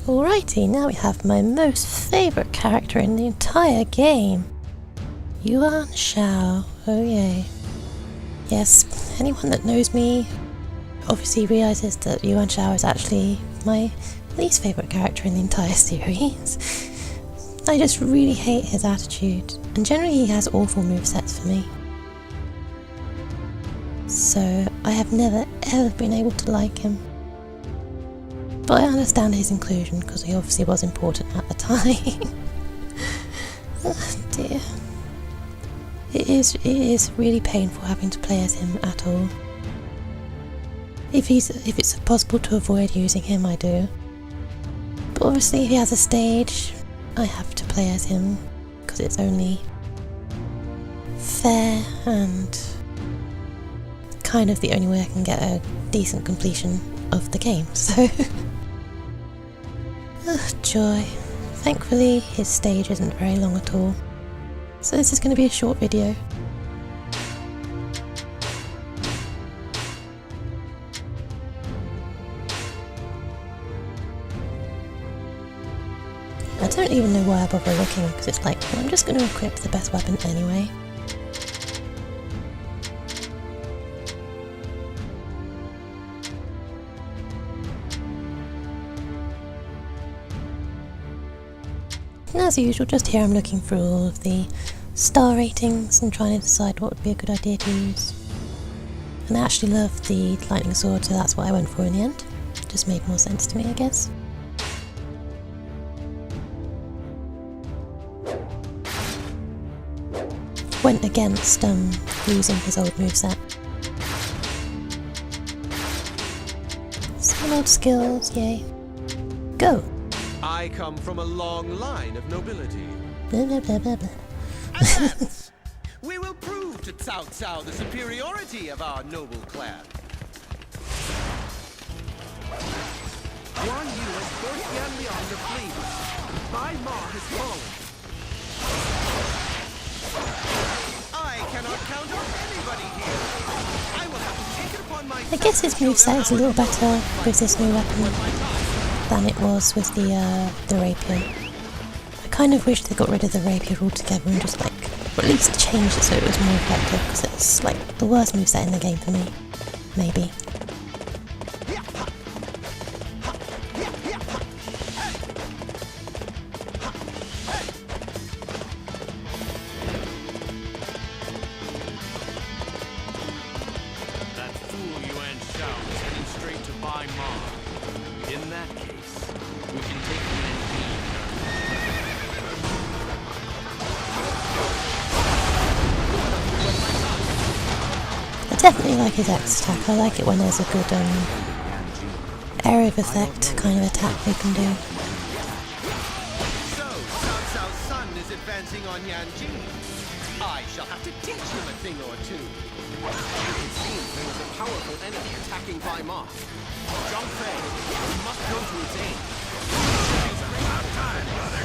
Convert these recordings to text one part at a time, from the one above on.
Alrighty, now we have my most favourite character in the entire game. Yuan Shao, oh yay. Yes, anyone that knows me obviously realises that Yuan Shao is actually my least favourite character in the entire series. I just really hate his attitude, and generally he has awful movesets for me. So I have never ever been able to like him. But I understand his inclusion because he obviously was important at the time. Oh dear. It is really painful having to play as him at all. If it's possible to avoid using him, I do. But obviously if he has a stage, I have to play as him because it's only fair and kind of the only way I can get a decent completion of the game, so oh, joy. Thankfully his stage isn't very long at all, so this is going to be a short video. I don't even know why I bother looking, because it's like, well, I'm just going to equip the best weapon anyway. And as usual, just here I'm looking through all of the star ratings and trying to decide what would be a good idea to use. And I actually love the lightning sword, so that's what I went for in the end. Just made more sense to me, I guess. Went against using his old moveset. Some old skills, yay. Go! I come from a long line of nobility. Blah blah blah blah blah. Advance! We will prove to Cao Cao the superiority of our noble clan. Guandu has forced Yan Liang to flee. Bai Ma has fallen. I cannot count on anybody here. I will have to take it upon myself. I guess his moveset is a little better with this new weapon than it was with the rapier. I kind of wish they got rid of the rapier altogether and just like, or at least change it so it was more effective, because it's like the worst moveset in the game for me. Maybe. That fool Yuan Shao is heading straight to Bai Ma. In that case, we can take Yanji. I definitely like his X attack. I like it when there's a good area of effect kind of attack we can do. So, Cao Cao's son is advancing on Yanji. I shall have to teach him a thing or two. It seems there is a powerful enemy attacking Bai Ma. Zhang Fei, we must go to its aid. It's about time, brother.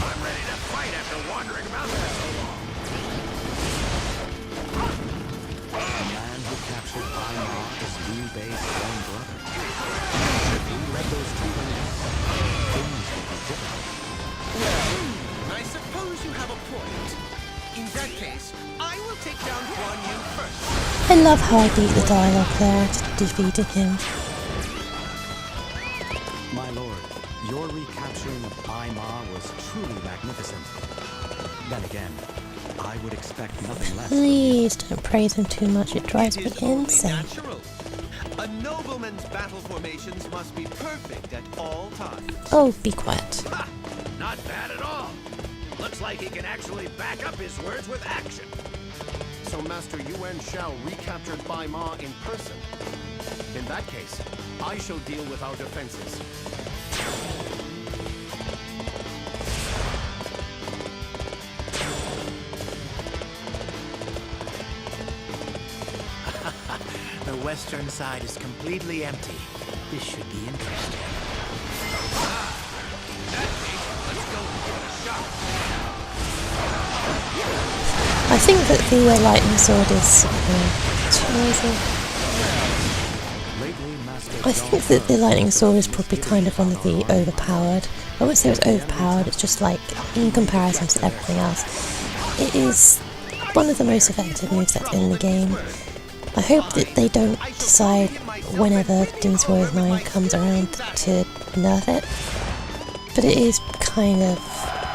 I'm ready to fight after wandering about for so long. The man who captured Bai Ma is Liu Bei's own brother. If we let those two leave, things will be different. Well, I suppose you have a point. In that case, I will take down Guandu first. I love how I beat the dialogue there after defeating him. My lord, your recapturing of Bai Ma was truly magnificent. Then again, I would expect nothing less. Please don't praise him too much, it drives me It is only insane. natural. A nobleman's battle formations must be perfect at all times. Oh, be quiet. Ha! Not bad at all. Looks like he can actually back up his words with action. So Master Yuan Shao recaptured Bai Ma in person. In that case, I shall deal with our defenses. The western side is completely empty. This should be interesting. Let's go give it a shot. I think that the lightning sword is too easy. Late Allegedly, Master I think that the lightning sword is probably kind of one of the overpowered. I wouldn't say it's overpowered, it's just like, in comparison to everything else, it is one of the most effective movesets in the game. I hope that they don't decide whenever Dynasty Warriors 9 comes around to nerf it, but it is kind of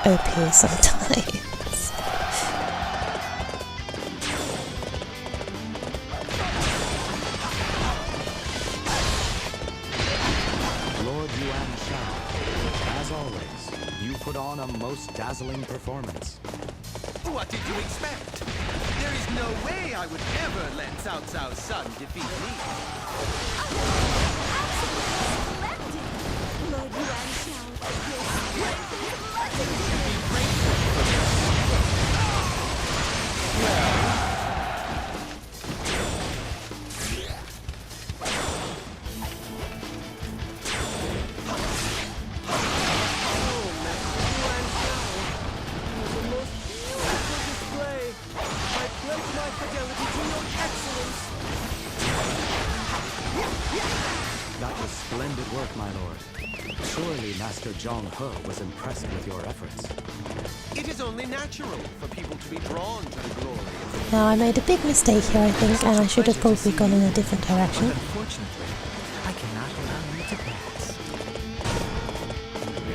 OP sometimes. Lord Yuan Shao, as always, you put on a most dazzling performance. What did you expect? There is no way I would ever let Cao Cao's son defeat me. Lord Yuan Shao, your strength is legendary. That was splendid work, my lord. Surely Master Zhong He was impressed with your efforts. It is only natural for people to be drawn to the glory of Now I made a big mistake here, I think, and I should have probably gone in a different direction. Unfortunately, I cannot allow you to pass.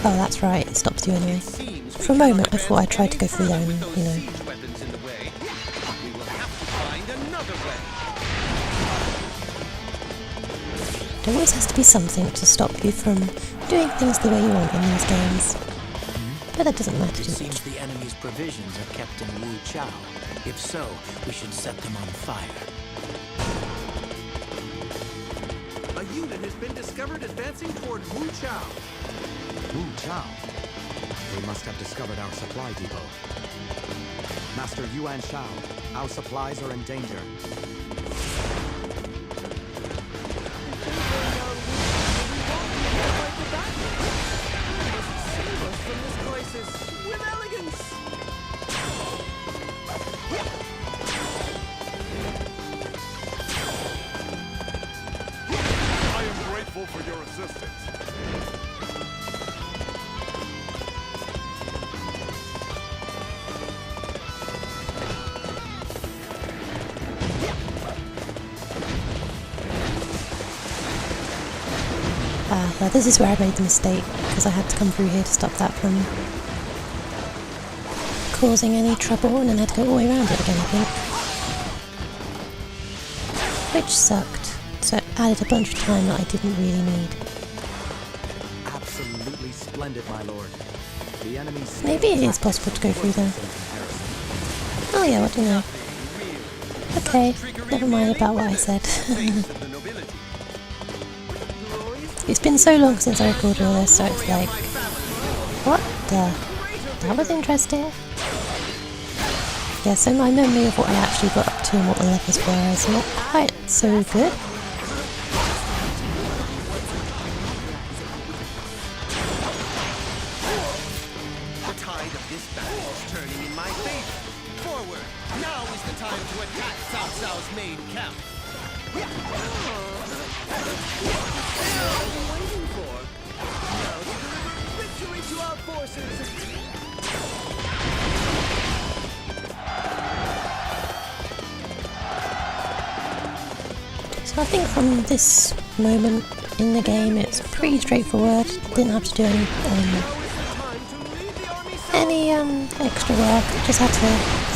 Oh, that's right, it stops you anyway. seems For a moment I thought I tried to go through there and, those you know, siege weapons in the way. We will have to find another way. there always has to be something to stop you from doing things the way you want in these games. But that doesn't matter It too seems much. the enemy's provisions are kept in Wu Chao. If so, we should set them on fire. A unit has been discovered advancing toward Wu Chao. Wu Chao. We must have discovered our supply depot. Master Yuan Shao, our supplies are in danger. With elegance! I am grateful for your assistance. Well, this is where I made the mistake, because I had to come through here to stop that from causing any trouble, and then I had to go all the way around it again, I think. Which sucked, so it added a bunch of time that I didn't really need. Absolutely splendid, my lord. The enemy's Maybe it is possible to go through there. Oh yeah, what do you know? Okay, never mind about what I said. Face of the nobility. It's been so long since I recorded all this, so it's like, what the? That was interesting. Yeah, so my memory of what I actually got up to and what the levels were is not quite so good. The tide of this battle is turning in my favor. Forward! Now is the time to attack Cao Cao's main camp. Waiting for. Now to deliver victory to our forces! So I think from this moment in the game it's pretty straightforward. Didn't have to do any extra work. Just had to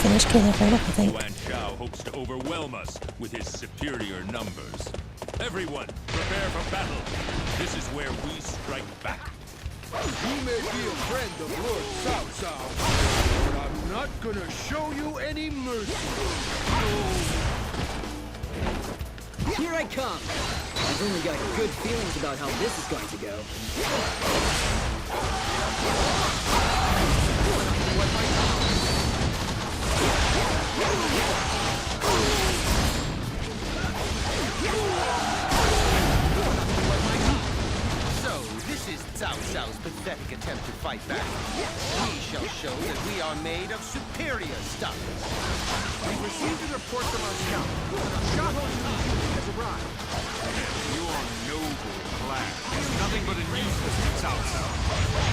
finish killing everyone up, I think. Yuan Shao hopes to overwhelm us with his superior numbers. Everyone, prepare for battle. This is where we strike back. You may be a friend of Lord Cao Cao, but I'm not gonna show you any mercy. Here I come! I've only got good feelings about how this is going to go. So, this is Cao Cao's pathetic attempt to fight back. We shall show that we are made of superior stuff. We've received a report from our scout. Shaho's unit has arrived. Yuan but a nuisance to Cao Cao.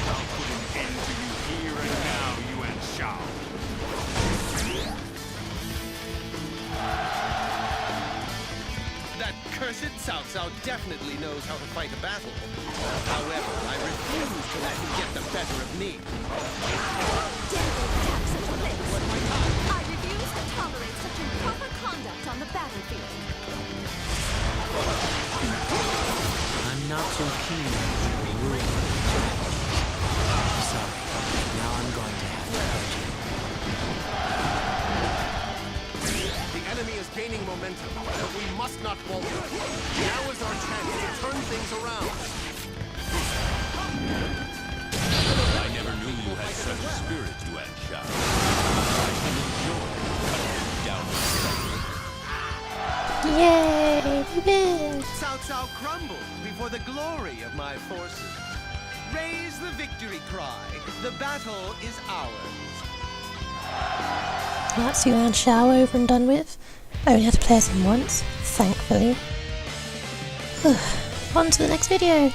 I'll put an end to you here and now, Yuan Shao. That cursed Cao Cao definitely knows how to fight a battle. However, I refuse to let him get the better of me. How dare they attack such a place? I refuse to tolerate such improper conduct on the battlefield. I'm not so keen on ruining the Sorry, now I'm going to have to hurt you. The enemy is gaining momentum, but we must not falter. Now is our chance to turn things around. I never knew you had such spirit, Yuan Shao. I can enjoy cutting you down with thunder. Yay! We win! Cao Cao crumbled before the glory of my forces. Raise the victory cry. The battle is ours. That's Yuan Shao over and done with. I only had to play as him once, thankfully. On to the next video!